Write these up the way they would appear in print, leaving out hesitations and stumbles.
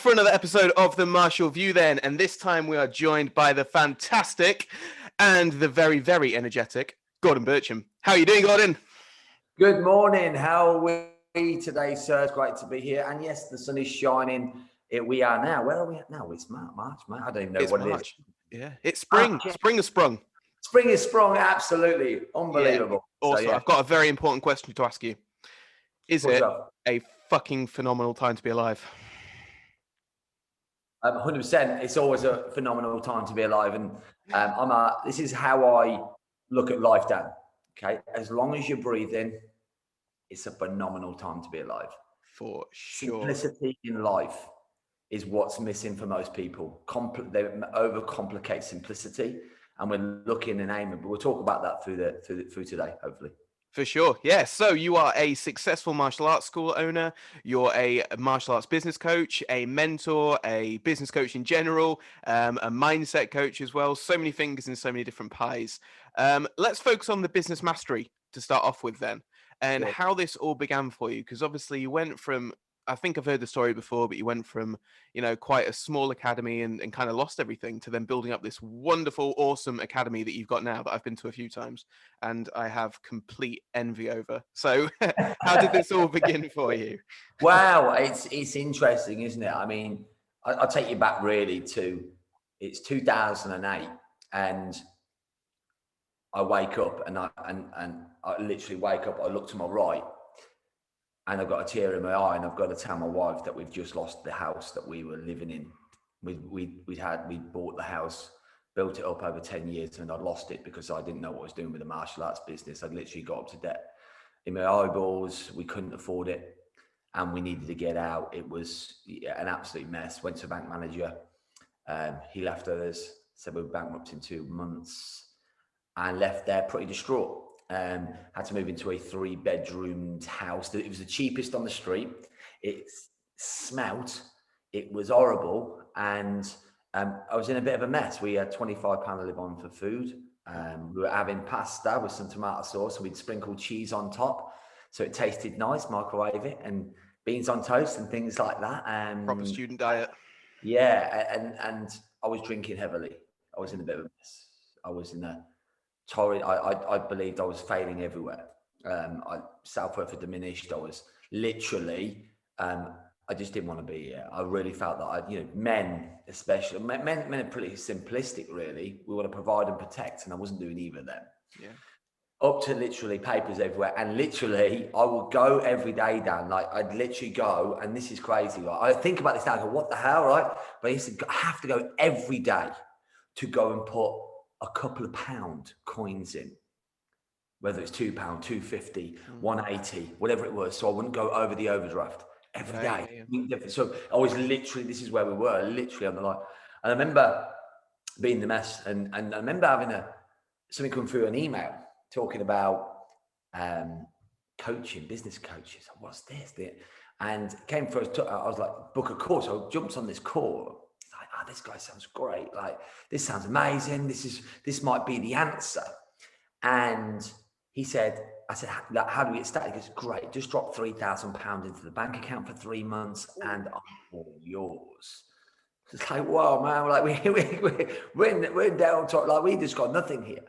for another episode of The Martial View then, and this time we are joined by the fantastic and the very, very energetic Gordon Burcham. How are you doing, Gordon? Good morning. How are we today, sir? It's great to be here. And yes, the sun is shining. We are now. Where are we at now? It's March, mate. I don't even know what March. It is. Yeah, it's spring. Spring has sprung. Spring is sprung. Absolutely. Unbelievable. Yeah. Also, I've got a very important question to ask you. Is it a fucking phenomenal time to be alive? 100%. It's always a phenomenal time to be alive. And this is how I look at life, Dan. Okay. As long as you're breathing, it's a phenomenal time to be alive. For sure. Simplicity in life is what's missing for most people. They overcomplicate simplicity, and we're looking and aiming. But we'll talk about that through today, hopefully. For sure. Yeah. So you are a successful martial arts school owner. You're a martial arts business coach, a mentor, a business coach in general, a mindset coach as well. So many fingers in so many different pies. Let's focus on the business mastery to start off with then, and how this all began for you. Because obviously you went from, I think I've heard the story before, but you went from, quite a small academy and kind of lost everything to then building up this wonderful, awesome academy that you've got now that I've been to a few times and I have complete envy over. So how did this all begin for you? Wow. It's interesting, isn't it? I mean, I'll take you back really to, it's 2008 and I wake up and I literally wake up, I look to my right, and I've got a tear in my eye, and I've got to tell my wife that we've just lost the house that we were living in. We bought the house, built it up over 10 years, and I'd lost it because I didn't know what I was doing with the martial arts business. I'd literally got up to debt in my eyeballs. We couldn't afford it, and we needed to get out. It was an absolute mess. Went to a bank manager. He left us, said we were bankrupt in 2 months, and left there pretty distraught. Had to move into a 3-bedroomed house. It was the cheapest on the street. It smelt. It was horrible. And I was in a bit of a mess. We had £25 to live on for food. We were having pasta with some tomato sauce. So we'd sprinkle cheese on top. So it tasted nice, microwave it, and beans on toast and things like that. Proper student diet. Yeah. And I was drinking heavily. I was in a bit of a mess. I was in a torrid. I believed I was failing everywhere. Self-worth had diminished. I was literally, I just didn't want to be here. I really felt that men especially, men are pretty simplistic really. We want to provide and protect, and I wasn't doing either then. Yeah. Up to literally papers everywhere, and literally I would go every day, Dan. Like I'd literally go, and this is crazy. Right? I think about this now, I go, what the hell, right? But I used to have to go every day to go and put a couple of pound coins in, whether it's £2, £2.50, £1.80, whatever it was. So I wouldn't go over the overdraft every day. Yeah. So I was literally, this is where we were, literally on the line. And I remember being the mess, and I remember having something come through an email talking about coaching, business coaches. What's this? And it came first. I was like, book a course. So I jumped on this call. This guy sounds great. Like, this sounds amazing. This might be the answer. And I said, how do we get started? He goes, great. Just drop £3,000 into the bank account for 3 months and I'm all yours. It's like, whoa, man. Like we're down top. Like we just got nothing here.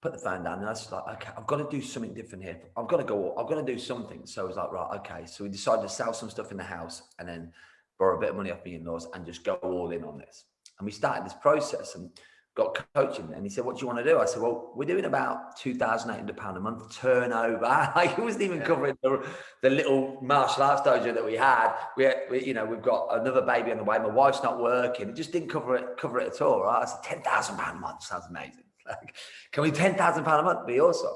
Put the phone down and I was like, okay, I've got to do something different here. I've got to do something. So I was like, right, okay. So we decided to sell some stuff in the house and then borrow a bit of money off my in-laws and just go all in on this. And we started this process and got coaching. And he said, what do you want to do? I said, well, we're doing about £2,800 a month turnover. Like it wasn't even covering the little martial arts dojo that we had. We've got another baby on the way. My wife's not working. It just didn't cover it at all. Right? I said, £10,000 a month sounds amazing. Like, can we £10,000 a month be awesome?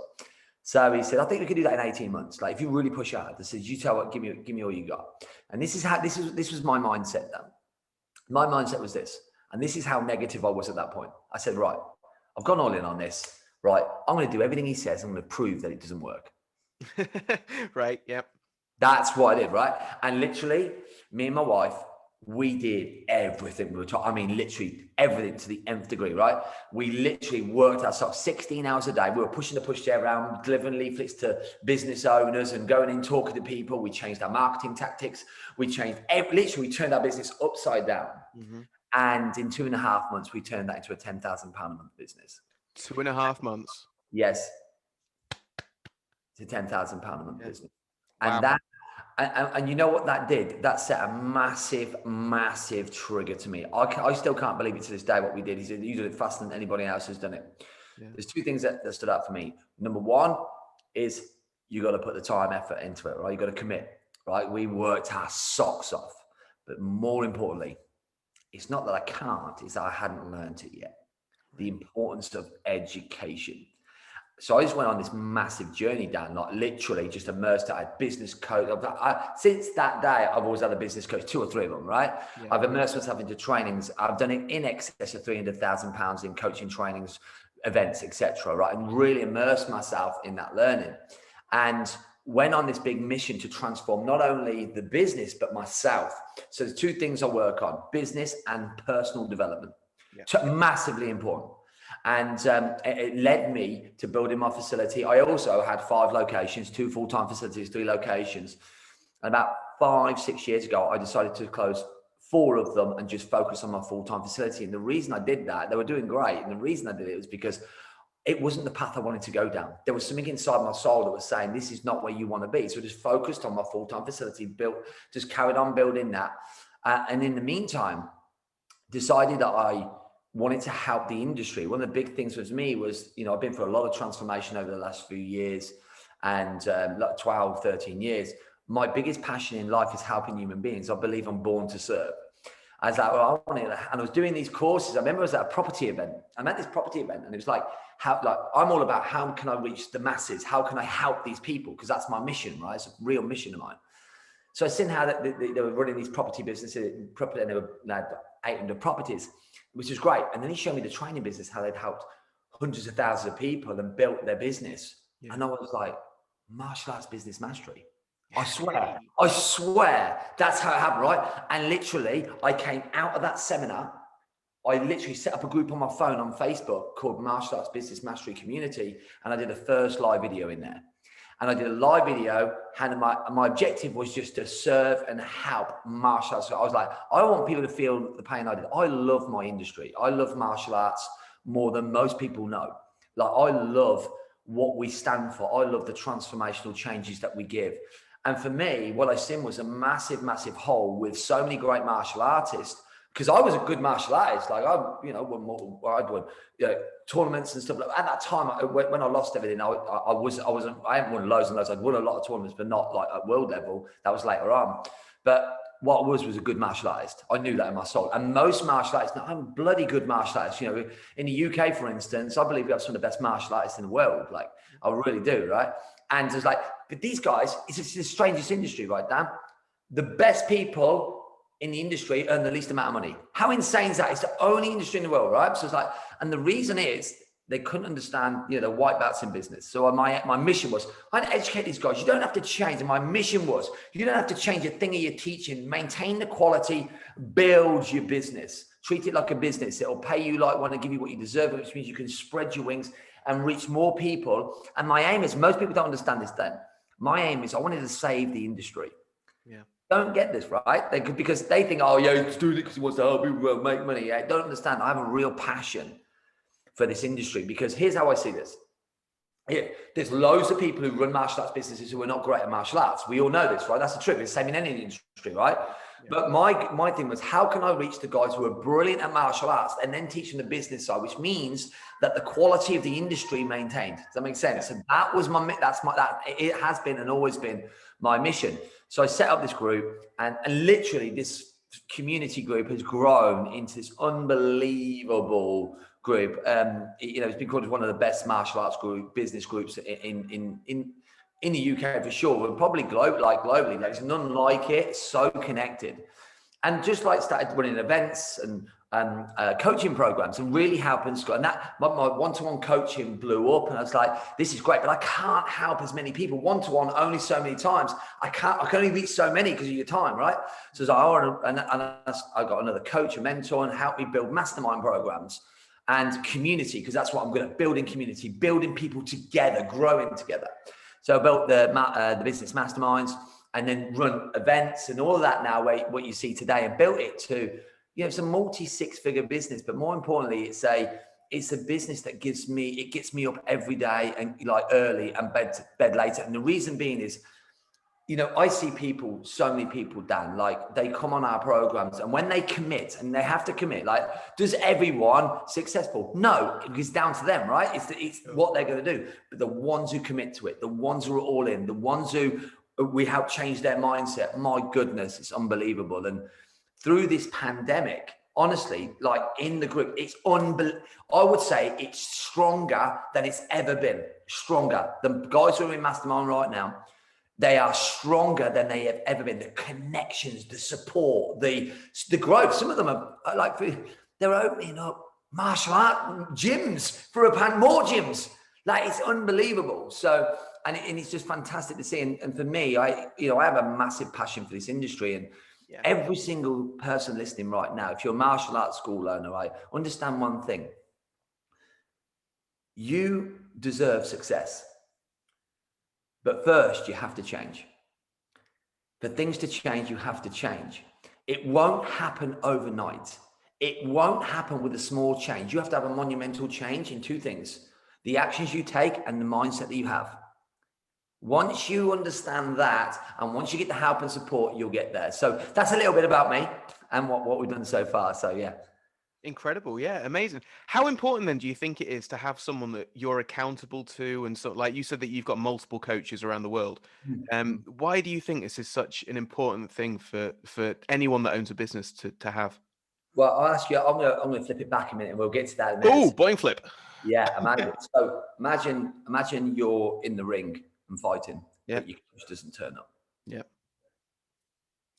So he said, I think we could do that in 18 months. Like if you really push hard, I said, you tell what, give me all you got. And this was my mindset then. My mindset was this, and this is how negative I was at that point. I said, right, I've gone all in on this. Right, I'm going to do everything he says. I'm going to prove that it doesn't work. Right. Yep. That's what I did. Right. And literally me and my wife we did everything. I mean, literally everything to the nth degree, right? We literally worked ourselves 16 hours a day. We were pushing the pushchair around, delivering leaflets to business owners and going in, talking to people. We changed our marketing tactics. We changed, literally, we turned our business upside down. Mm-hmm. And in 2.5 months, we turned that into a £10,000 a month business. 2.5 months. Yes. It's a £10,000 a month business. And Wow. and you know what that did? That set a massive, massive trigger to me. I still can't believe it to this day what we did. You did it faster than anybody else has done it. Yeah. There's two things that stood out for me. Number one is you got to put the time, effort into it, right? You got to commit, right? We worked our socks off. But more importantly, it's not that I can't, it's that I hadn't learned it yet. The importance of education. So I just went on this massive journey down, like literally just immersed. I had business coach. Since that day, I've always had a business coach, 2 or 3 of them, right? Yeah. I've immersed myself into trainings. I've done it in excess of £300,000 in coaching trainings, events, etc. right? And really immersed myself in that learning. And went on this big mission to transform not only the business, but myself. So there's 2 things I work on, business and personal development. Yeah. So massively important. And it led me to building my facility. I also had 5 locations, 2 full-time facilities, 3 locations. And about 5-6 years ago, I decided to close 4 of them and just focus on my full-time facility. And the reason I did that, they were doing great. And the reason I did it was because it wasn't the path I wanted to go down. There was something inside my soul that was saying, this is not where you want to be. So I just focused on my full-time facility, just carried on building that. And in the meantime, decided that I wanted to help the industry. One of the big things with me was, I've been through a lot of transformation over the last few years and 12, 13 years. My biggest passion in life is helping human beings. I believe I'm born to serve. I was like, well, and I was doing these courses. I remember I was at a property event. I'm at this property event and it was like, I'm all about how can I reach the masses? How can I help these people? Because that's my mission, right? It's a real mission of mine. So I seen how they were running these property businesses, and they had 800 properties, which is great. And then he showed me the training business, how they'd helped hundreds of thousands of people and built their business. Yeah. And I was like, martial arts business mastery. I swear that's how it happened, right? And literally, I came out of that seminar. I literally set up a group on my phone on Facebook called Martial Arts Business Mastery Community. And I did a first live video in there. And I did a live video, and my objective was just to serve and help martial arts. So I was like, I want people to feel the pain I did. I love my industry. I love martial arts more than most people know. Like, I love what we stand for. I love the transformational changes that we give. And for me, what I seen was a massive, massive hole with so many great martial artists. Because I was a good martial artist, like I'd won tournaments and stuff. At that time, when I lost everything, I haven't won loads and loads. I'd won a lot of tournaments, but not like at world level. That was later on. But what I was a good martial artist. I knew that in my soul. And most martial artists, now I'm a bloody good martial artist. In the UK, for instance, I believe we have some of the best martial artists in the world. Like, I really do, right? And it's like, but these guys, it's the strangest industry, right, Dan? The best people in the industry earn the least amount of money. How insane is that? It's the only industry in the world, right? So it's like, and the reason is they couldn't understand, the white belts in business. So my mission was, I had to educate these guys. You don't have to change. And my mission was, you don't have to change a thing of your teaching. Maintain the quality, build your business. Treat it like a business. It'll pay you like want to give you what you deserve, which means you can spread your wings and reach more people. And my aim is, most people don't understand this then. My aim is I wanted to save the industry. Yeah. Don't get this, right? Because they think, oh, yeah, he's doing it because he wants to help people make money. I don't understand. I have a real passion for this industry because here's how I see this. There's loads of people who run martial arts businesses who are not great at martial arts. We all know this, right? That's the truth. It's the same in any industry, right? Yeah. But my thing was, how can I reach the guys who are brilliant at martial arts and then teach them the business side, which means that the quality of the industry maintained. Does that make sense? And that was it has been and always been my mission. So I set up this group and literally this community group has grown into this unbelievable group. It's been called one of the best martial arts business groups in the UK for sure, but probably globally. There's none like it. So connected, and just like started running events and coaching programs and really helping Scott. And that my one-to-one coaching blew up, and I was like, this is great, but I can't help as many people. One-to-one only so many times. I can only reach so many because of your time, right? So I got another coach, a mentor, and help me build mastermind programs and community, because that's what I'm good at: building community, building people together, growing together. So I built the business masterminds, and then run events and all of that now, what you see today, and built it to, it's a multi-six-figure business, but more importantly, it's a business that gets me up every day and like early and bed later. And the reason being is, I see so many people, Dan, like they come on our programs, and when they commit, and they have to commit, like, does everyone successful? No, it's down to them, right? It's what they're going to do. But the ones who commit to it, the ones who are all in, the ones who we help change their mindset, my goodness, it's unbelievable. And through this pandemic, honestly, like in the group, it's I would say it's stronger than it's ever been. Stronger. The guys who are in Mastermind right now, they are stronger than they have ever been. The connections, the support, the growth. Some of them are like, they're opening up martial art gyms for more gyms. Like, it's unbelievable. So, and it's just fantastic to see. And for me, I have a massive passion for this industry, and every single person listening right now, if you're a martial arts school owner, I understand one thing: you deserve success. But first, you have to change. For things to change, you have to change. It won't happen overnight. It won't happen with a small change. You have to have a monumental change in two things: the actions you take and the mindset that you have. Once you understand that, and once you get the help and support, you'll get there. So that's a little bit about me and what we've done so far. So yeah. Incredible. Yeah. Amazing. How important then do you think it is to have someone that you're accountable to? And so, like you said, that you've got multiple coaches around the world. Why do you think this is such an important thing for anyone that owns a business to have? Well, I'll ask you, I'm gonna flip it back a minute, and we'll get to that in a minute. Oh, boing flip. Yeah, imagine. So imagine you're in the ring and fighting, Yeah. but your coach doesn't turn up. Yeah.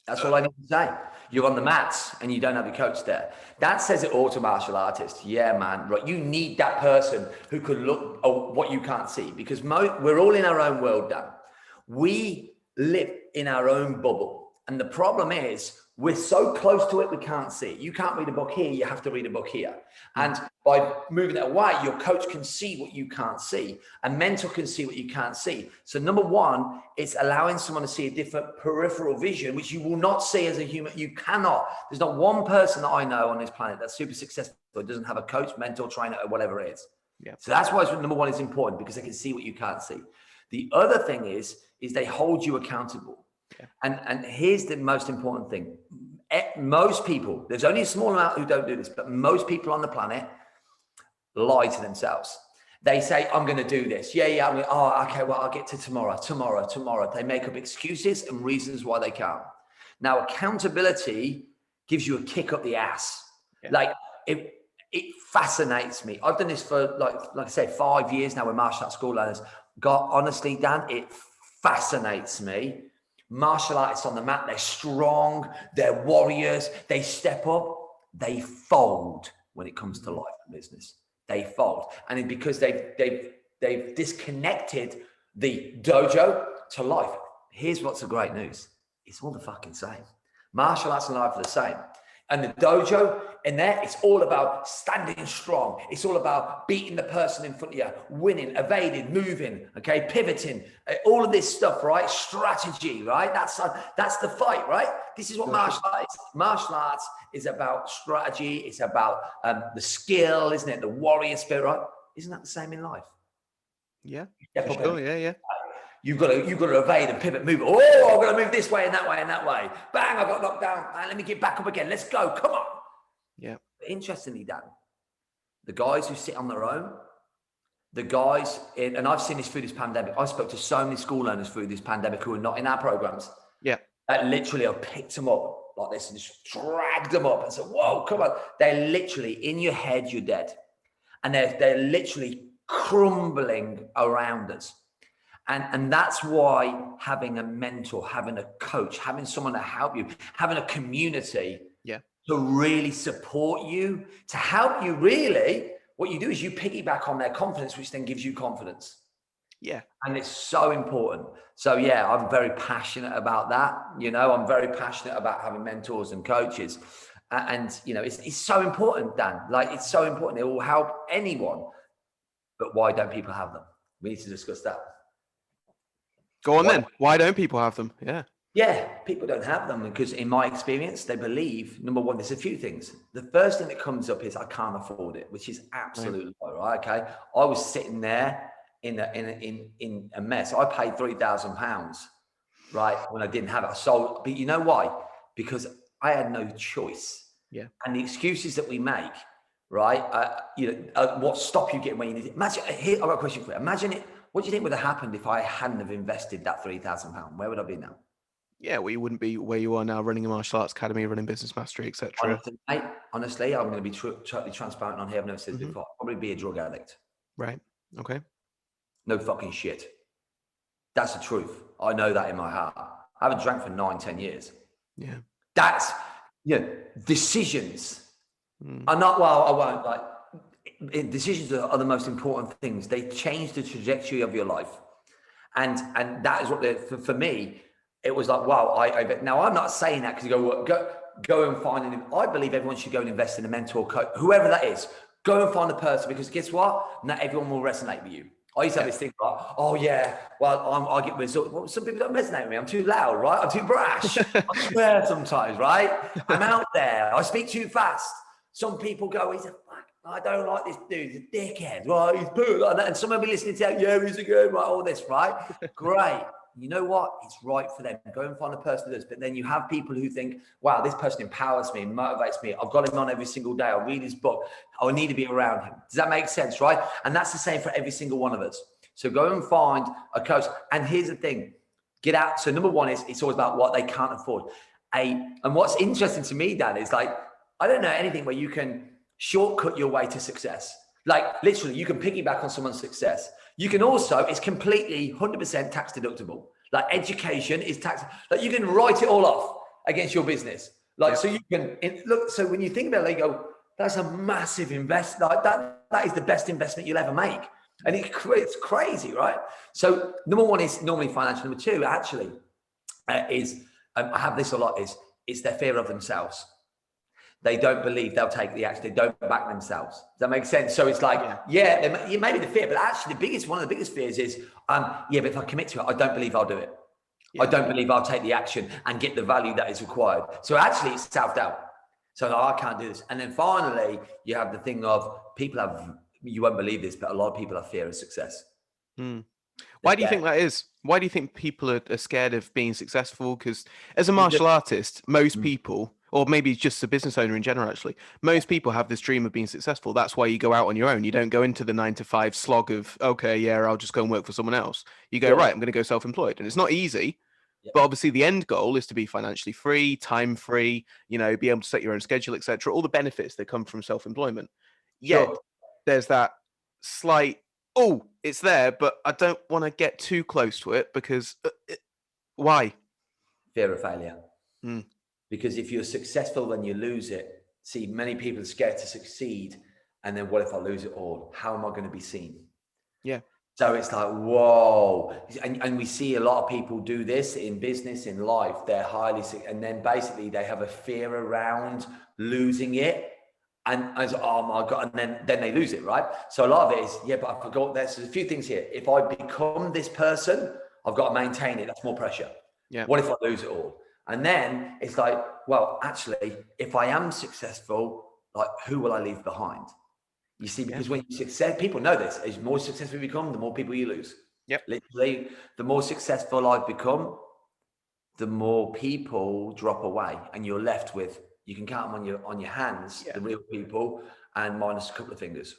That's all I need to say. You're on the mats and you don't have your coach there. That says it all to martial artists. Yeah, man. Right. You need that person who can look at what you can't see, because we're all in our own world, Dan. We live in our own bubble. And the problem is, we're so close to it, we can't see it. You can't read a book here, you have to read a book here. And by moving it away, your coach can see what you can't see. A mentor can see what you can't see. So number one, it's allowing someone to see a different peripheral vision, which you will not see as a human. You cannot. There's not one person that I know on this planet that's super successful that doesn't have a coach, mentor, trainer, or whatever it is. Yeah. So that's why number one is important, because they can see what you can't see. The other thing is they hold you accountable. Yeah. And here's the most important thing. Most people, there's only a small amount who don't do this, but most people on the planet lie to themselves. They say, I'm going to do this. Yeah. Okay, well, I'll get to tomorrow. They make up excuses and reasons why they can't. Now, accountability gives you a kick up the ass. Yeah. Like, it fascinates me. I've done this for, like I say, 5 years now with martial arts school owners. God, honestly, Dan, it fascinates me. Martial artists on the mat, they're strong, they're warriors, they step up, they fold when it comes to life and business. They fold. And it's because they've disconnected the dojo to life. Here's what's the great news. It's all the fucking same. Martial arts and life are the same. And the dojo in there, it's all about standing strong. It's all about beating the person in front of you, winning, evading, moving, okay, pivoting, all of this stuff, right? Strategy, right? That's the fight, right? This is what martial arts is. Martial arts is about strategy. It's about the skill, isn't it? The warrior spirit, right? Isn't that the same in life? Yeah, for sure. Yeah. You've got to evade and pivot, move. Oh, I'm going to move this way and that way and that way. Bang, I got knocked down. Let me get back up again. Let's go. Come on. Yeah. But interestingly, Dan, the guys who sit on their own, and I've seen this through this pandemic. I spoke to so many school owners through this pandemic who are not in our programs. Yeah. That literally I picked them up like this and just dragged them up and said, whoa, come on. They're literally in your head, you're dead. And they're literally crumbling around us. And that's why having a mentor, having a coach, having someone to help you, having a community to really support you, to help you really. What you do is you piggyback on their confidence, which then gives you confidence. Yeah. And it's so important. So yeah, I'm very passionate about that. You know, I'm very passionate about having mentors and coaches. And you know, it's so important, Dan. Like, it's so important. It will help anyone. But why don't people have them? We need to discuss that. Go on then. Why don't people have them? Yeah. Yeah, people don't have them because in my experience, they believe, number one, there's a few things. The first thing that comes up is I can't afford it, which is absolutely right. Okay. I was sitting there in a mess. I paid £3,000, right, when I didn't have it. I sold, but you know why? Because I had no choice. Yeah. And the excuses that we make, right? What stop you getting where you need it. Imagine, here, I've got a question for you. Imagine it. What do you think would have happened if I hadn't have invested that £3,000? Where would I be now? Yeah, well, you wouldn't be where you are now, running a martial arts academy, running business mastery, etc. Honestly, I'm going to be totally transparent on here. I've never said this before. I'll probably be a drug addict. Right. Okay. No fucking shit. That's the truth. I know that in my heart. I haven't drank for 9-10 years. Yeah. That's, decisions are not, well, I won't, like, decisions are the most important things. They change the trajectory of your life. And that is what for me, it was like, wow, now I'm not saying that because you go and find I believe everyone should go and invest in a mentor, coach, whoever that is. Go and find a person, because guess what? Not everyone will resonate with you. I used to have this thing like, oh yeah, well, I get results. Well, some people don't resonate with me. I'm too loud, right? I'm too brash. I swear sometimes, right? I'm out there. I speak too fast. Some people go, he's a fuck. I don't like this dude. He's a dickhead, right? He's poo like that. And someone will be listening to that, yeah, he's a good, right? All this, right? Great. You know what? It's right for them. Go and find a person who does. But then you have people who think, wow, this person empowers me, motivates me. I've got him on every single day. I'll read his book. I need to be around him. Does that make sense, right? And that's the same for every single one of us. So go and find a coach. And here's the thing. Get out. So number one is it's always about what they can't afford. And what's interesting to me, Dan, is like, I don't know anything where you can shortcut your way to success. Like literally, you can piggyback on someone's success. You can also, it's completely 100% tax deductible. Like education is tax, like you can write it all off against your business. Like, so you can look, so when you think about it, you go, that's a massive investment. Like that is the best investment you'll ever make. And it's crazy, right? So number one is normally financial. Number two, actually, is, I have this a lot, is it's their fear of themselves. They don't believe they'll take the action. They don't back themselves. Does that make sense? So it's like, maybe the fear, but actually one of the biggest fears is, but if I commit to it, I don't believe I'll do it. Yeah. I don't believe I'll take the action and get the value that is required. So actually it's self-doubt. So I can't do this. And then finally, you have the thing of you won't believe this, but a lot of people have fear of success. Why do you think that is? Why do you think people are scared of being successful? Because as a martial artist, most people, or maybe just a business owner in general, actually, most people have this dream of being successful. That's why you go out on your own. You don't go into the 9-to-5 slog of, okay, yeah, I'll just go and work for someone else. You go, right, I'm going to go self-employed. And it's not easy, but obviously the end goal is to be financially free, time free, be able to set your own schedule, etc. All the benefits that come from self-employment. Yet there's that slight, it's there, but I don't want to get too close to it because why? Fear of failure. Because if you're successful, then you lose it. See, many people are scared to succeed. And then what if I lose it all? How am I going to be seen? Yeah. So it's like, whoa. And we see a lot of people do this in business, in life. They're highly sick. And then basically they have a fear around losing it. And as, oh my God, and then they lose it, right? So a lot of it is, but I forgot there's a few things here. If I become this person, I've got to maintain it. That's more pressure. Yeah. What if I lose it all? And then it's like, well, actually, if I am successful, like who will I leave behind? You see, because when you success, people know this, as more successful you become, the more people you lose. Yep. Literally, the more successful I've become, the more people drop away and you're left with, you can count them on your hands, the real people, and minus a couple of fingers.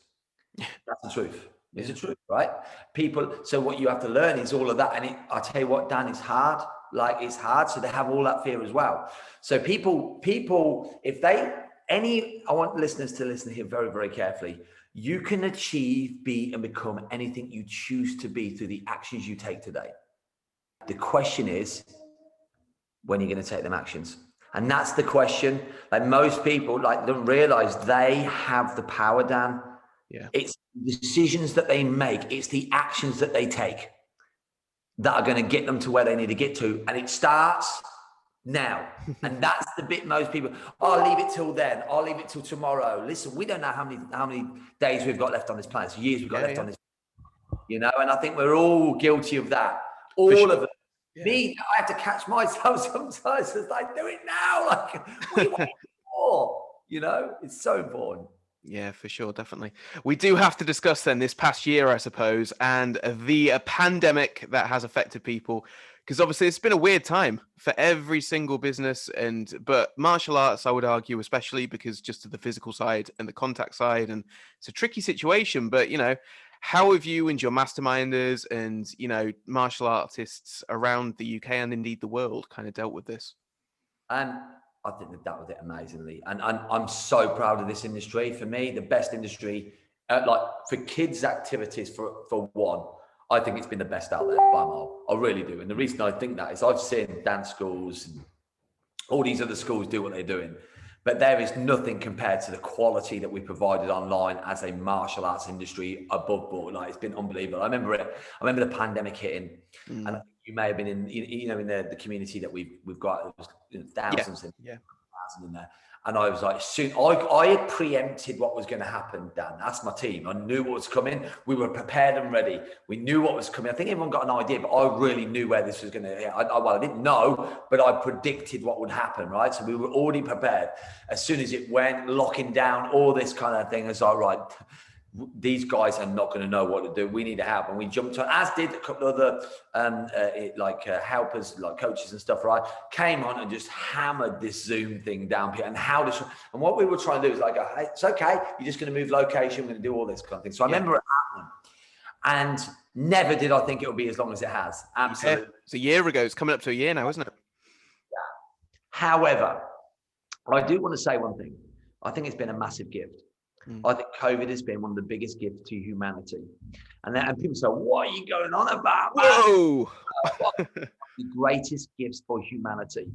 That's the truth. It's the truth, right? People. So what you have to learn is all of that. And I tell you what, Dan, it's hard. Like it's hard. So they have all that fear as well. So people, I want listeners to listen here very, very carefully. You can achieve, be, and become anything you choose to be through the actions you take today. The question is, when are you going to take them actions? And that's the question. Like most people like don't realize they have the power, Dan. Yeah. It's the decisions that they make. It's the actions that they take that are going to get them to where they need to get to. And it starts now. And that's the bit most people, I'll leave it till then. I'll leave it till tomorrow. Listen, we don't know how many days we've got left on this planet. So years we've got left on this, and I think we're all guilty of that. All of it. Yeah. Me, I have to catch myself sometimes. It's like, do it now. Like, what are you waiting for? It's so important. Yeah, for sure. Definitely. We do have to discuss then this past year, I suppose, and the pandemic that has affected people, because obviously it's been a weird time for every single business, but martial arts, I would argue, especially because just of the physical side and the contact side, and it's a tricky situation. But, how have you and your masterminders and, martial artists around the UK and indeed the world kind of dealt with this? I think that was it amazingly. And I'm so proud of this industry. For me, the best industry, like for kids' activities, for one, I think it's been the best out there by a mile. I really do. And the reason I think that is I've seen dance schools and all these other schools do what they're doing. But there is nothing compared to the quality that we provided online as a martial arts industry above board. Like, it's been unbelievable. I remember the pandemic hitting, and you may have been in the community that we've got thousands and thousands in there. And I was like, soon I had preempted what was going to happen, Dan. That's my team. I knew what was coming. We were prepared and ready. We knew what was coming. I think everyone got an idea, but I really knew where this was going to. I didn't know, but I predicted what would happen, right? So we were already prepared. As soon as it went, locking down, all this kind of thing, it's like, right, these guys are not going to know what to do. We need help. And we jumped on, as did a couple of other helpers, like coaches and stuff, right? Came on and just hammered this Zoom thing down here. And and what we were trying to do is like, hey, it's okay. You're just going to move location. We're going to do all this kind of thing. So I remember it happening. And never did I think it would be as long as it has. Absolutely. Yeah, it's a year ago. It's coming up to a year now, isn't it? Yeah. However, I do want to say one thing. I think it's been a massive gift. I think COVID has been one of the biggest gifts to humanity. And people say, what are you going on about? Whoa! The greatest gifts for humanity.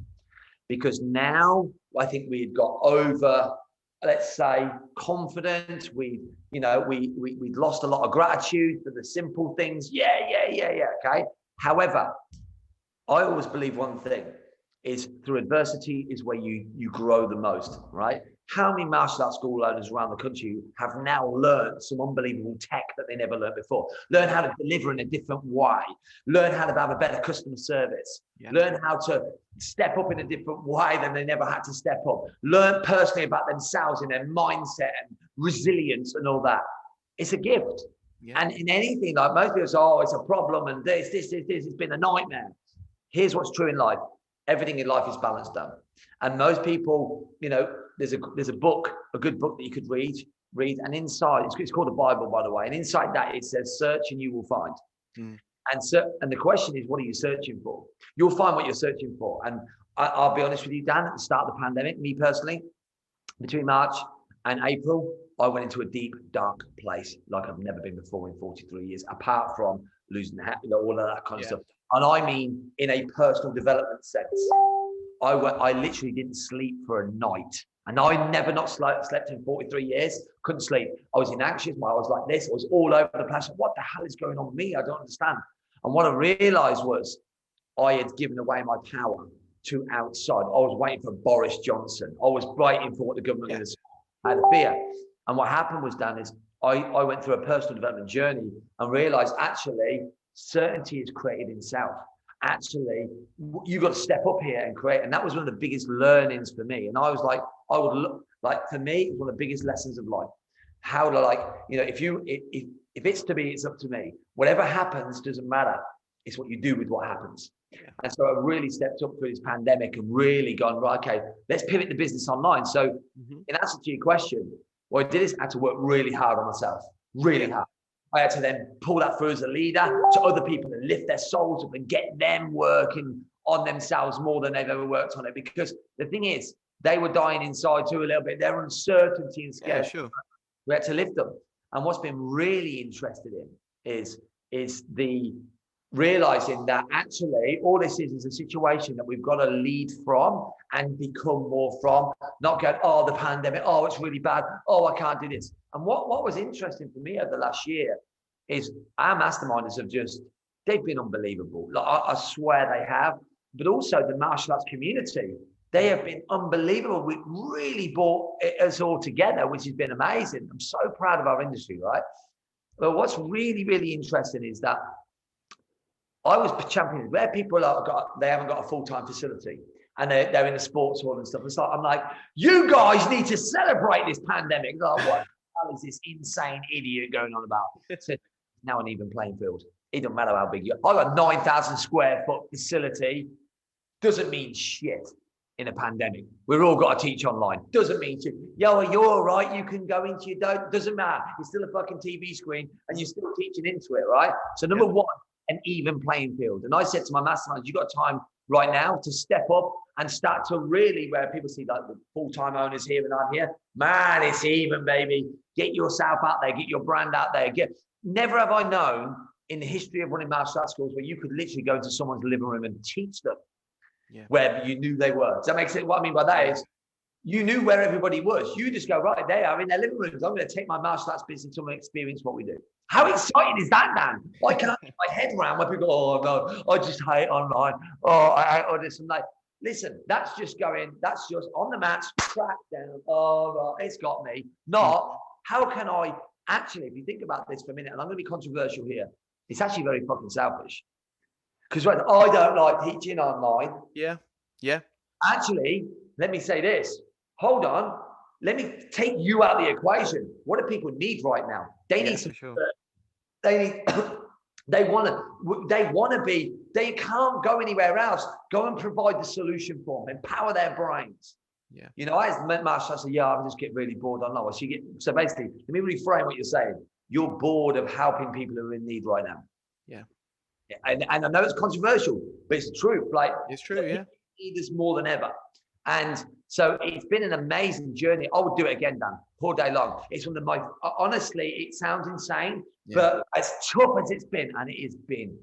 Because now I think we've got over, let's say, confident. We'd lost a lot of gratitude for the simple things. Yeah. Okay. However, I always believe one thing is through adversity is where you grow the most, right? How many martial arts school owners around the country have now learned some unbelievable tech that they never learned before? Learn how to deliver in a different way. Learn how to have a better customer service. Yeah. Learn how to step up in a different way than they never had to step up. Learn personally about themselves and their mindset and resilience and all that. It's a gift. Yeah. And in anything, like most people say, oh, it's a problem and this, it's been a nightmare. Here's what's true in life. Everything in life is balanced down. And most people, there's a book, a good book that you could read, and inside, it's called the Bible, by the way, and inside that it says, search and you will find. And the question is, what are you searching for? You'll find what you're searching for. And I'll be honest with you, Dan, at the start of the pandemic, me personally, between March and April, I went into a deep, dark place like I've never been before in 43 years, apart from losing the hat, all of that kind of stuff. And I mean, in a personal development sense, I literally didn't sleep for a night. And I never not slept in 43 years. Couldn't sleep. I was in anxious. I was like this. I was all over the place. What the hell is going on with me? I don't understand. And what I realized was I had given away my power to outside. I was waiting for Boris Johnson. I was waiting for what the government was going to say. I had fear. And what happened was, Dan, is I went through a personal development journey and realized actually certainty is created in self. Actually, you've got to step up here and create. And that was one of the biggest learnings for me. And I was like, for me, it's one of the biggest lessons of life. How to if it's to be, it's up to me. Whatever happens doesn't matter. It's what you do with what happens. Yeah. And so I really stepped up through this pandemic and really gone, right, okay, let's pivot the business online. So in answer to your question, what I did is I had to work really hard on myself, really hard. I had to then pull that through as a leader to other people and lift their souls up and get them working on themselves more than they've ever worked on it. Because the thing is, they were dying inside too a little bit. Their uncertainty and scare. Yeah, sure. We had to lift them. And what's been really interested in is the realizing that actually all this is a situation that we've got to lead from and become more from, not going, oh, the pandemic, oh, it's really bad, oh, I can't do this. And what was interesting for me over the last year is our masterminders have just, they've been unbelievable. Like, I swear they have, but also the martial arts community, they have been unbelievable. We really brought us all together, which has been amazing. I'm so proud of our industry, right? But what's really, really interesting is that I was championing where people they haven't got a full-time facility and they're in a sports hall and stuff. I'm like, you guys need to celebrate this pandemic. Like, what the hell is this insane idiot going on about? So now an even playing field. It doesn't matter how big you are. I got 9,000 square foot facility. Doesn't mean shit in a pandemic. We've all got to teach online. Doesn't mean shit. Yo, you're all right. You can go into your doesn't matter. It's still a fucking TV screen and you're still teaching into it, right? So number one, an even playing field. And I said to my masterminds, you got time right now to step up and start to really, where people see like the full-time owners here and I'm here, man, it's even, baby. Get yourself out there, get your brand out there. Never have I known in the history of running martial arts schools where you could literally go into someone's living room and teach them wherever you knew they were. Does that make sense? What I mean by that is you knew where everybody was. You just go, right, they are in their living rooms. I'm going to take my martial arts business to experience what we do. How exciting is that, man? I can't get my head around when people go, oh, no, I just hate online. Oh, I hate all this. I'm like, listen, that's just on the mats, crack down. Oh, right, it's got me. Not, how can I actually, if you think about this for a minute, and I'm going to be controversial here, it's actually very fucking selfish. Because I don't like teaching online. Yeah. Yeah. Actually, let me say this. Hold on. Let me take you out of the equation. What do people need right now? They need some. Sure. They want to be. They can't go anywhere else. Go and provide the solution for them. Empower their brains. Yeah. You know, as Marshall, I say, yeah, I just get really bored online. So basically, let me reframe what you're saying. You're bored of helping people who are in need right now. Yeah. And I know it's controversial, but it's the truth. Like, it's true. Yeah. Need us more than ever. And so it's been an amazing journey. I would do it again, Dan, all day long. It's one of my, honestly, it sounds insane, but as tough as it's been, and it has been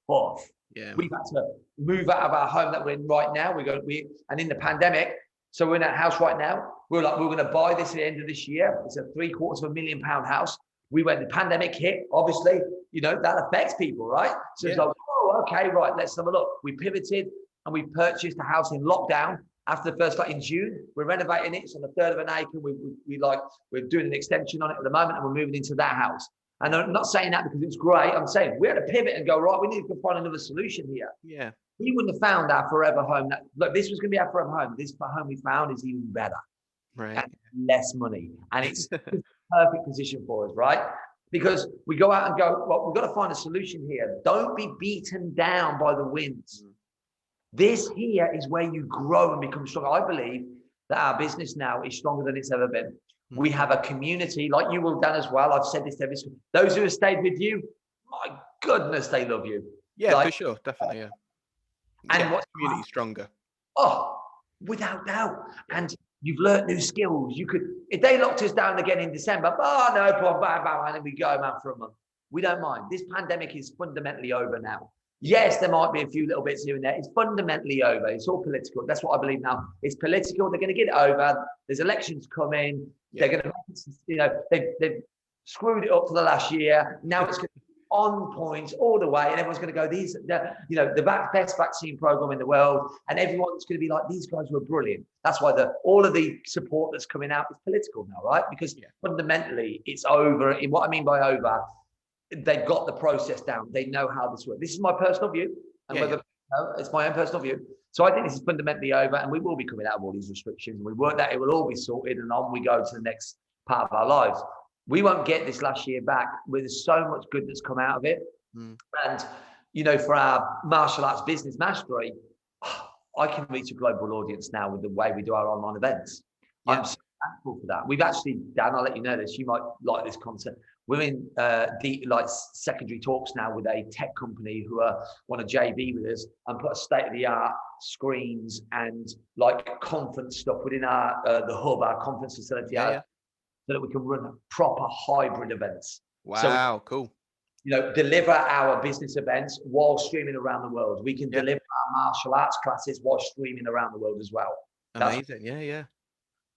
tough. Yeah. We've had to move out of our home that we're in right now. And in the pandemic, so we're in that house right now. We're going to buy this at the end of this year. It's a £750,000 house. The pandemic hit, obviously, you know, that affects people, right? So it's like, oh, okay, right, let's have a look. We pivoted and we purchased a house in lockdown. After the first, in June, we're renovating it. It's on a third of an acre. We're doing an extension on it at the moment, and we're moving into that house. And I'm not saying that because it's great. I'm saying we had to pivot and go, right, we need to find another solution here. Yeah. We wouldn't have found our forever home. This was going to be our forever home. This home we found is even better. Right. And less money. And it's the perfect position for us, right? Because we go out and go, well, we've got to find a solution here. Don't be beaten down by the winds. This here is where you grow and become stronger. I believe that our business now is stronger than it's ever been. We have a community, like you will, Dan, as well. I've said this to every school. Those who have stayed with you, my goodness, they love you. Yeah, for sure. Definitely, yeah. And what's community stronger? Oh, without doubt. And you've learned new skills. You could, if they locked us down again in December, no problem, bang, and then we go, man, for a month. We don't mind. This pandemic is fundamentally over now. Yes, there might be a few little bits here and there. It's fundamentally over. It's all political. That's what I believe now. It's political. They're going to get it over. There's elections coming. Yeah. They're going to, you know, they've screwed it up for the last year. Now it's going to be on point all the way, and everyone's going to go, the best vaccine program in the world, and everyone's going to be like, these guys were brilliant. That's why all of the support that's coming out is political now, right? Because fundamentally, it's over. In what I mean by over, they've got the process down. They know how this works. This is my personal view. And it's my own personal view. So I think this is fundamentally over, and we will be coming out of all these restrictions. We work that it will all be sorted, and on we go to the next part of our lives. We won't get this last year back. There's so much good that's come out of it. And, you know, for our martial arts business mastery, I can reach a global audience now with the way we do our online events. Yeah. I'm so thankful for that. We've actually, Dan, I'll let you know this. You might like this concept. We're in secondary talks now with a tech company who want to JV with us and put a state-of-the-art screens and like conference stuff within our the hub, our conference facility, so that we can run proper hybrid events. Wow, cool. deliver our business events while streaming around the world. We can deliver our martial arts classes while streaming around the world as well. Amazing. Yeah.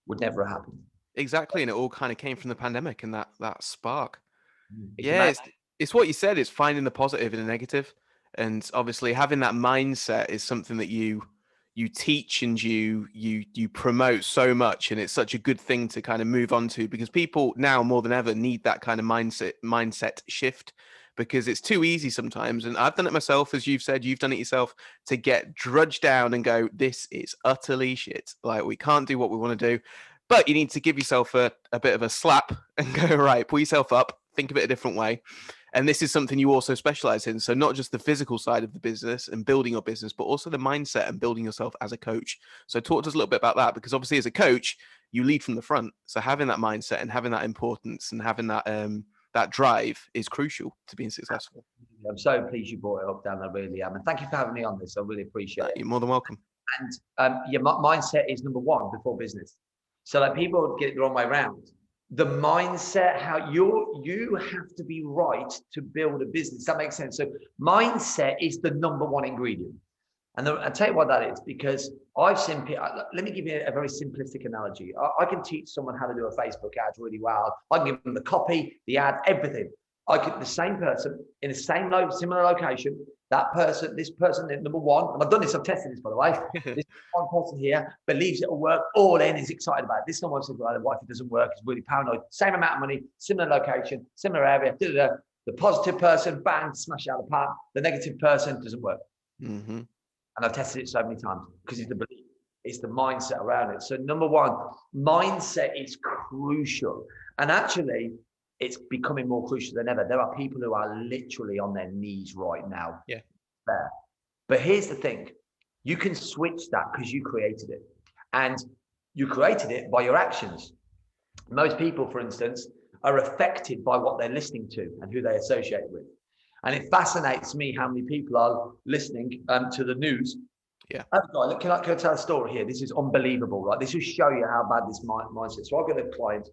Would never have happened. Exactly. And it all kind of came from the pandemic and that spark. It's Yeah, amazing. it's what you said, it's finding the positive in the negative. And obviously having that mindset is something that you teach and you promote so much, and it's such a good thing to kind of move on to, because people now more than ever need that kind of mindset shift, because it's too easy sometimes. And I've done it myself, as you've said, you've done it yourself, to get drudged down and go, this is utterly shit. Like, we can't do what we want to do. But you need to give yourself a bit of a slap and go, right, pull yourself up, think of it a different way. And this is something you also specialize in. So not just the physical side of the business and building your business, but also the mindset and building yourself as a coach. So talk to us a little bit about that, because obviously as a coach, you lead from the front. So having that mindset and having that importance and having that drive is crucial to being successful. I'm so pleased you brought it up, Dan. I really am. And thank you for having me on this. I really appreciate it. You're more than welcome. And your mindset is number one before business. So like, people get it the wrong way around. The mindset, how you have to be right to build a business. That makes sense. So mindset is the number one ingredient. And I'll tell you what that is, because I've seen people. Let me give you a very simplistic analogy. I can teach someone how to do a Facebook ad really well. I can give them the copy, the ad, everything. The same person in the same similar location, this person, number one, and I've done this, I've tested this, by the way. This one person here believes it'll work, all in, is excited about it. This one says, well, what if it doesn't work? It's really paranoid. Same amount of money, similar location, similar area. The positive person, bang, smash it out of the park. The negative person doesn't work. Mm-hmm. And I've tested it so many times, because it's the belief, it's the mindset around it. So number one, mindset is crucial. And actually, it's becoming more crucial than ever. There are people who are literally on their knees right now. Yeah. There. But here's the thing. You can switch that because you created it. And you created it by your actions. Most people, for instance, are affected by what they're listening to and who they associate with. And it fascinates me how many people are listening to the news. Yeah. Can I tell a story here? This is unbelievable, right? This will show you how bad this mindset. So I've got a client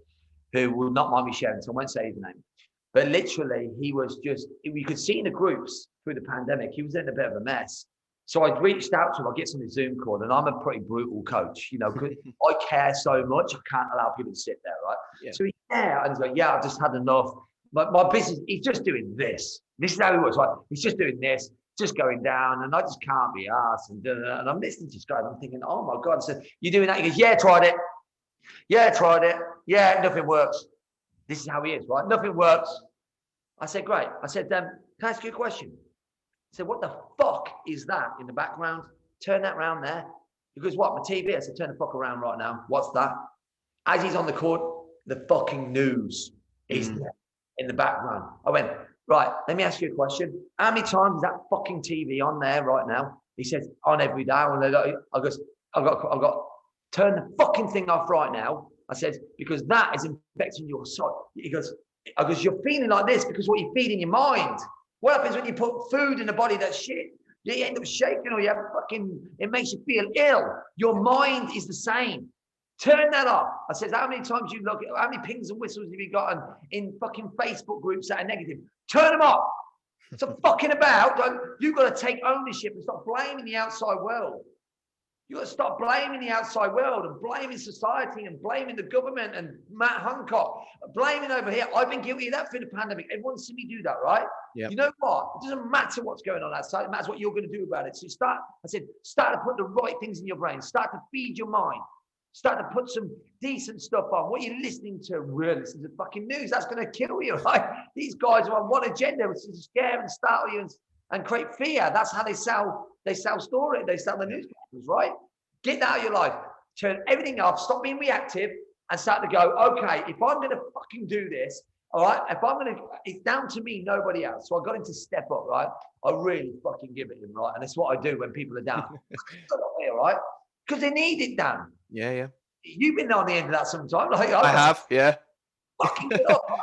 who will not mind me sharing, so I won't say his name. But literally, he was just, you could see in the groups through the pandemic, he was in a bit of a mess. So I reached out to him, I get some Zoom call, and I'm a pretty brutal coach, because I care so much, I can't allow people to sit there, right? Yeah. So he's there, and he's like, yeah, I've just had enough. My business, he's just doing this. This is how he was, right? He's just doing this, just going down, and I just can't be asked. And I'm listening to this guy, and I'm thinking, oh my God. I said, you doing that? He goes, yeah, tried it. Yeah, tried it. Yeah, nothing works. This is how he is, right? Nothing works. I said, great. I said, can I ask you a question? I said, what the fuck is that in the background? Turn that around there. He goes, what, my TV? I said, turn the fuck around right now. What's that? As he's on the court, the fucking news is there in the background. I went, right, let me ask you a question. How many times is that fucking TV on there right now? He says, on every day. I got turn the fucking thing off right now. I said, because that is infecting your soul. He goes, you're feeling like this because what you feed in your mind. What happens when you put food in the body that's shit? You end up shaking, or it makes you feel ill. Your mind is the same. Turn that off. I said, how many times you look at, how many pings and whistles have you gotten in fucking Facebook groups that are negative? Turn them off. Stop fucking about. You've got to take ownership and stop blaming the outside world. You got to stop blaming the outside world and blaming society and blaming the government and Matt Hancock, blaming over here. I've been guilty of that through the pandemic. Everyone's seen me do that, right? Yep. You know what? It doesn't matter what's going on outside. It matters what you're going to do about it. So start to put the right things in your brain. Start to feed your mind. Start to put some decent stuff on. What you're listening to, really listen to fucking news. That's going to kill you, right? These guys are on one agenda, which is to scare and startle you and create fear. That's how they sell story. They sell the newspapers, right? Get that out of your life. Turn everything off. Stop being reactive and start to go, okay, if I'm going to fucking do this, all right, it's down to me, nobody else. So I got him to step up, right? I really fucking give it him, right? And that's what I do when people are down. All right? Because they need it, Dan. Yeah. You've been on the end of that sometime. Like, I have, yeah. Fucking get up, right?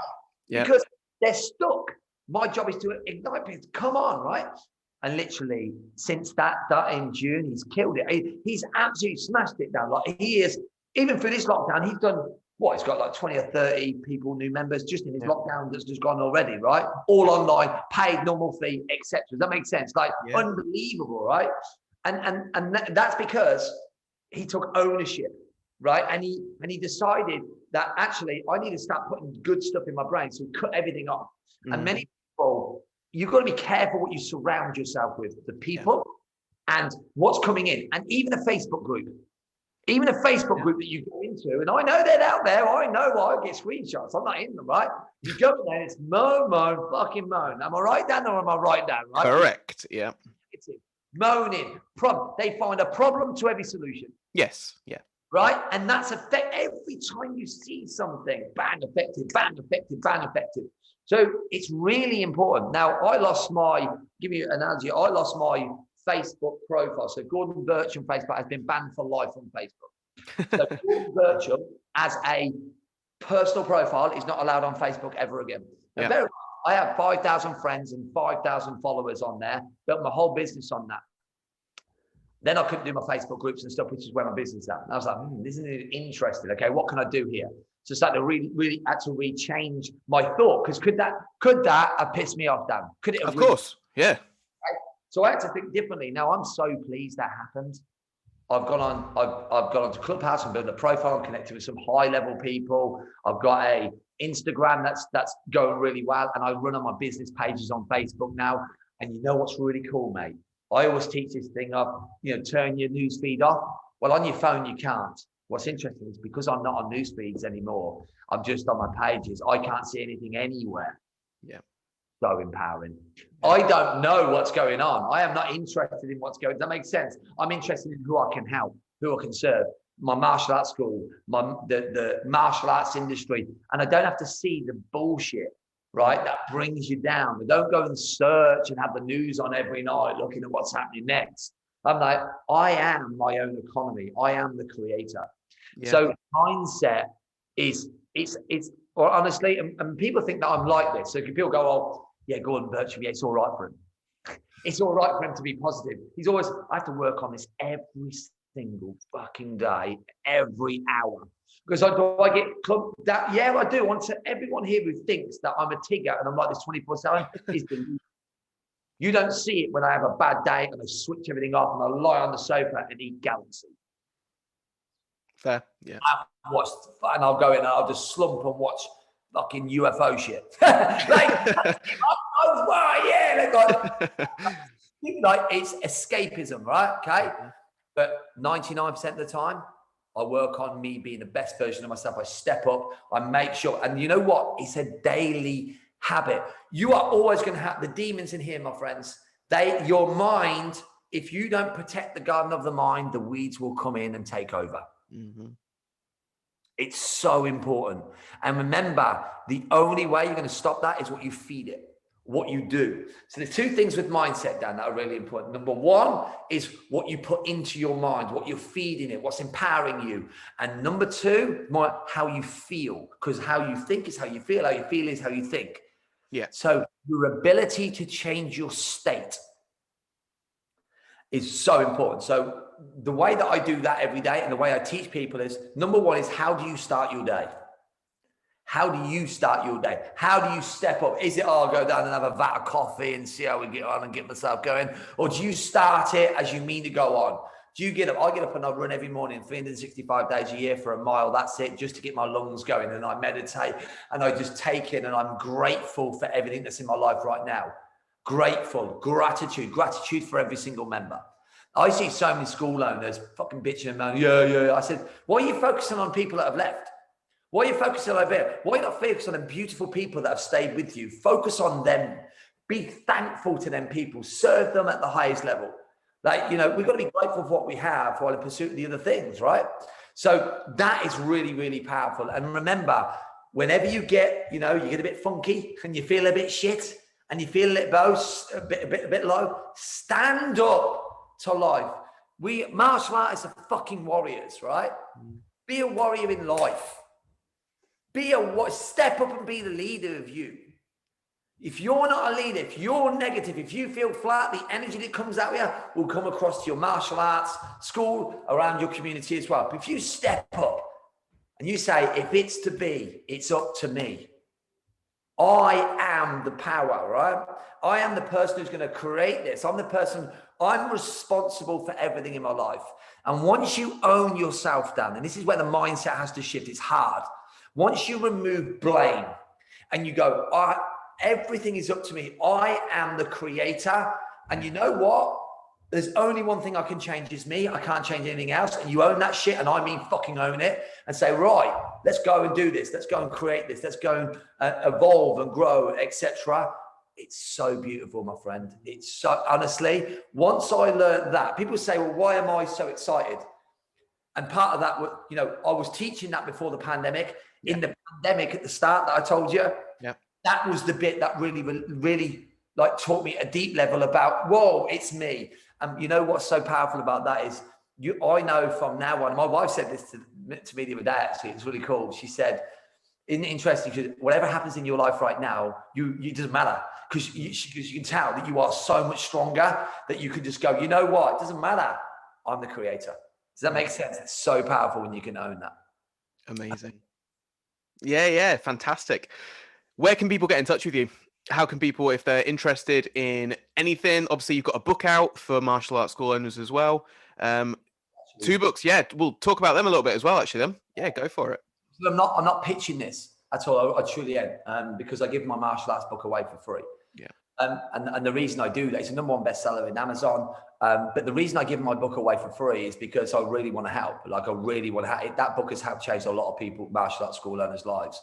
Yeah. Because they're stuck. My job is to ignite people. Come on, right? And literally, since that in June, he's killed it. He's absolutely smashed it down. Like, he is, even through this lockdown, he's done what, it's got like 20 or 30 people, new members, just in his lockdown that's just gone already, right? All online, paid normal fee, etc. Does that make sense? Like unbelievable, right? And that's because he took ownership, right? And he decided that actually I need to start putting good stuff in my brain. So he cut everything off. And many people, you've got to be careful what you surround yourself with, the people and what's coming in. And even a Facebook group. Even a Facebook group that you go into, and I know they're out there. I know I get screenshots. I'm not in them, right? You go in there, and it's moan, fucking moan. Am I right, Dan, or am I right, Dan? Right? Correct. Yeah. It's moaning. They find a problem to every solution. Yes. Yeah. Right, and that's effect. Every time you see something, ban affected, ban affected, ban affected. So it's really important. Now, give you an analogy. I lost my Facebook profile. So Gordon Burcham Facebook has been banned for life on Facebook. So Gordon Burcham as a personal profile is not allowed on Facebook ever again. Now, I have 5,000 friends and 5,000 followers on there, built my whole business on that. Then I couldn't do my Facebook groups and stuff, which is where my business is at. And I was like, this is interesting. Okay, what can I do here? So start to really actually change my thought. Because could that have pissed me off, Dan? Could it have? Of course, yeah. So I had to think differently. Now I'm so pleased that happened. I've gone on to Clubhouse and built a profile. I'm connected with some high level people. I've got a Instagram that's going really well, and I run on my business pages on Facebook now. And you know what's really cool, mate? I always teach this thing of, turn your news feed off. Well, on your phone you can't. What's interesting is because I'm not on news feeds anymore, I'm just on my pages. I can't see anything anywhere. Yeah. So empowering. I don't know what's going on. I am not interested in what's going on. Does that make sense? I'm interested in who I can help, who I can serve. My martial arts school, the martial arts industry. And I don't have to see the bullshit, right? That brings you down. I don't go and search and have the news on every night looking at what's happening next. I'm like, I am my own economy. I am the creator. Yeah. So mindset is, or honestly, and people think that I'm like this. So people go, oh, yeah, Gordon Burcham, yeah, it's all right for him. It's all right for him to be positive. I have to work on this every single fucking day, every hour. Because I get that? Yeah, I do. Everyone here who thinks that I'm a Tigger and I'm like this 24/7 is delusional. You don't see it when I have a bad day and I switch everything off and I lie on the sofa and eat Galaxy. Fair, yeah. And I'll go in and I'll just slump and watch fucking UFO shit. Like it's escapism, right? Okay. But 99% of the time, I work on me being the best version of myself. I step up, I make sure. And you know what? It's a daily habit. You are always going to have the demons in here, my friends. Your mind, if you don't protect the garden of the mind, the weeds will come in and take over. Mm-hmm. It's so important. And remember, the only way you're going to stop that is what you feed it, what you do. So there's two things with mindset, Dan, that are really important. Number one is what you put into your mind, what you're feeding it, what's empowering you. And number two, more how you feel, because how you think is how you feel. How you feel is how you think. Yeah. So your ability to change your state is so important. So the way that I do that every day and the way I teach people is, number one is, how do you start your day? How do you start your day? How do you step up? Is it, I'll go down and have a vat of coffee and see how we get on and get myself going? Or do you start it as you mean to go on? Do you get up? I get up and I run every morning, 365 days a year for a mile. That's it, just to get my lungs going. And I meditate and I just take in, and I'm grateful for everything that's in my life right now. Grateful, gratitude for every single member. I see so many school owners fucking bitching and moaning. Yeah. I said, why are you focusing on people that have left? Why are you focusing on them? Why are you not focusing on the beautiful people that have stayed with you? Focus on them. Be thankful to them people. Serve them at the highest level. Like, we've got to be grateful for what we have while in pursuit of the other things, right? So that is really, really powerful. And remember, whenever you get, you get a bit funky and you feel a bit shit and you feel a bit low, stand up to life. We martial artists are fucking warriors, right? Be a warrior in life. Step up and be the leader of you. If you're not a leader, if you're negative, if you feel flat, the energy that comes out of you will come across to your martial arts school, around your community as well. But if you step up and you say, if it's to be, it's up to me. I am the power, right? I am the person who's going to create this. I'm responsible for everything in my life. And once you own yourself, Dan, and this is where the mindset has to shift, it's hard. Once you remove blame and you go, everything is up to me. I am the creator. And you know what? There's only one thing I can change is me. I can't change anything else. And you own that shit. And I mean fucking own it and say, right, let's go and do this. Let's go and create this. Let's go and evolve and grow, etc. It's so beautiful, my friend. It's so, honestly, once I learned that, people say, well, why am I so excited? And part of that, you know, I was teaching that before the pandemic. In the pandemic at the start that I told you, that was the bit that really like taught me a deep level about, whoa, it's me. And you know what's so powerful about that is I know from now on, my wife said this to me the other day, actually, it's really cool. She said, isn't it interesting? She said, whatever happens in your life right now, it doesn't matter because you can tell that you are so much stronger that you can just go, you know what? It doesn't matter. I'm the creator. Does that make sense? It's so powerful when you can own that. Amazing. Yeah, fantastic. Where can people get in touch with you? How can people, if they're interested in anything, obviously you've got a book out for martial arts school owners as well. 2 books. Yeah, we'll talk about them a little bit as well, actually. Then, yeah, go for it. I'm not pitching this at all. I truly am, because I give my martial arts book away for free. Yeah. And the reason I do that, it's a #1 bestseller in Amazon. But the reason I give my book away for free is because I really want to help. Like I really want to help. That book has helped change a lot of people, martial arts school owners' lives.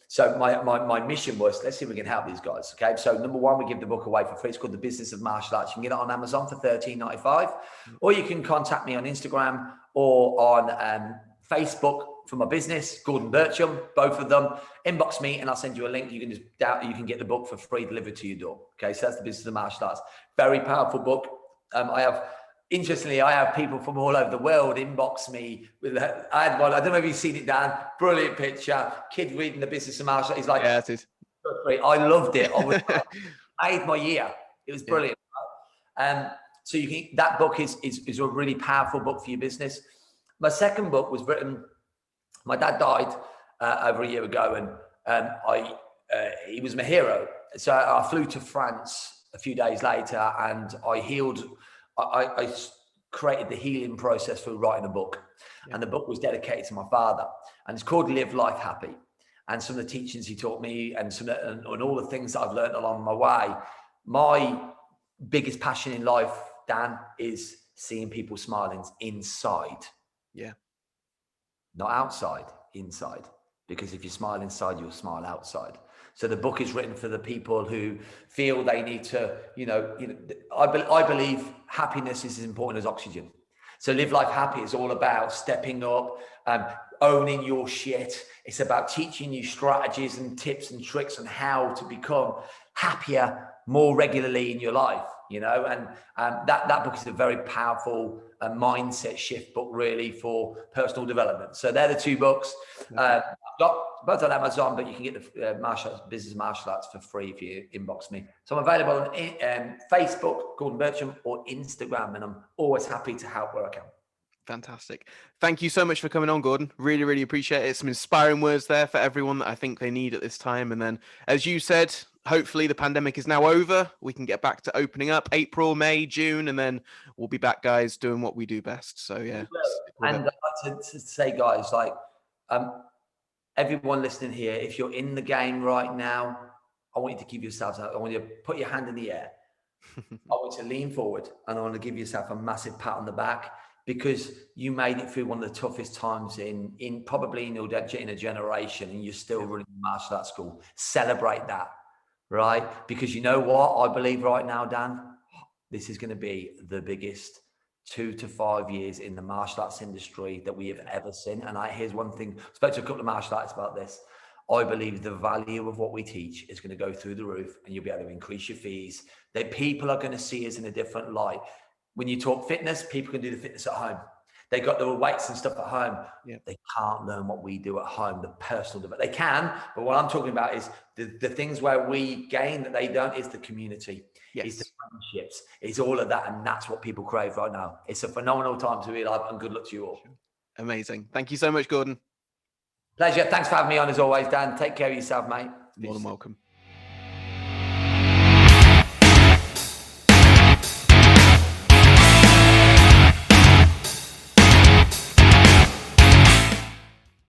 So my mission was, let's see if we can help these guys. Okay. So #1, we give the book away for free. It's called The Business of Martial Arts. You can get it on Amazon for $13.95, or you can contact me on Instagram or on Facebook for my business, Gordon Burcham, both of them. Inbox me and I'll send you a link. You can get the book for free delivered to your door. Okay. So that's The Business of Martial Arts. Very powerful book. Interestingly, I have people from all over the world inbox me with. I had one. I don't know if you've seen it, Dan. Brilliant picture. Kid reading The Business of Martial Arts. He's like, yeah, it is. I loved it. I made my year. It was brilliant. So that book is a really powerful book for your business. My second book was written. My dad died over a year ago, and he was my hero. So I flew to France a few days later, and I healed. I created the healing process through writing a book, and the book was dedicated to my father, and it's called Live Life Happy. And some of the teachings he taught me, and all the things that I've learned along my way. My biggest passion in life, Dan, is seeing people smiling inside. Yeah. Not outside, inside. Because if you smile inside, you'll smile outside. So the book is written for the people who feel they need to, I believe happiness is as important as oxygen. So Live Life Happy is all about stepping up, owning your shit. It's about teaching you strategies and tips and tricks on how to become happier more regularly in your life, and that book is a very powerful mindset shift book, really, for personal development. So they're the 2 books. I've got both on Amazon, but you can get the Business Martial Arts for free if you inbox me. So I'm available on Facebook, Gordon Burcham, or Instagram, and I'm always happy to help where I can. Fantastic. Thank you so much for coming on, Gordon. Really, really appreciate it. Some inspiring words there for everyone that I think they need at this time. And then, as you said, hopefully the pandemic is now over. We can get back to opening up April, May, June, and then we'll be back, guys, doing what we do best. So, yeah. And I'd like to say, guys, like everyone listening here, if you're in the game right now, I want you to give yourselves out. I want you to put your hand in the air. I want you to lean forward, and I want to give yourself a massive pat on the back, because you made it through one of the toughest times in probably in a generation, and you're still running martial arts school. Celebrate that, right? Because you know what? I believe right now, Dan, this is going to be the biggest 2 to 5 years in the martial arts industry that we have ever seen. And here's one thing, I spoke to a couple of martial artists about this. I believe the value of what we teach is going to go through the roof, and you'll be able to increase your fees. That people are going to see us in a different light. When you talk fitness, people can do the fitness at home. They got their weights and stuff at home. Yeah. They can't learn what we do at home, the personal development. They can, but what I'm talking about is the things where we gain that they don't, is the community. Yes. It's the friendships. It's all of that, and that's what people crave right now. It's a phenomenal time to be alive, and good luck to you all. Amazing. Thank you so much, Gordon. Pleasure. Thanks for having me on as always, Dan. Take care of yourself, mate. More than welcome.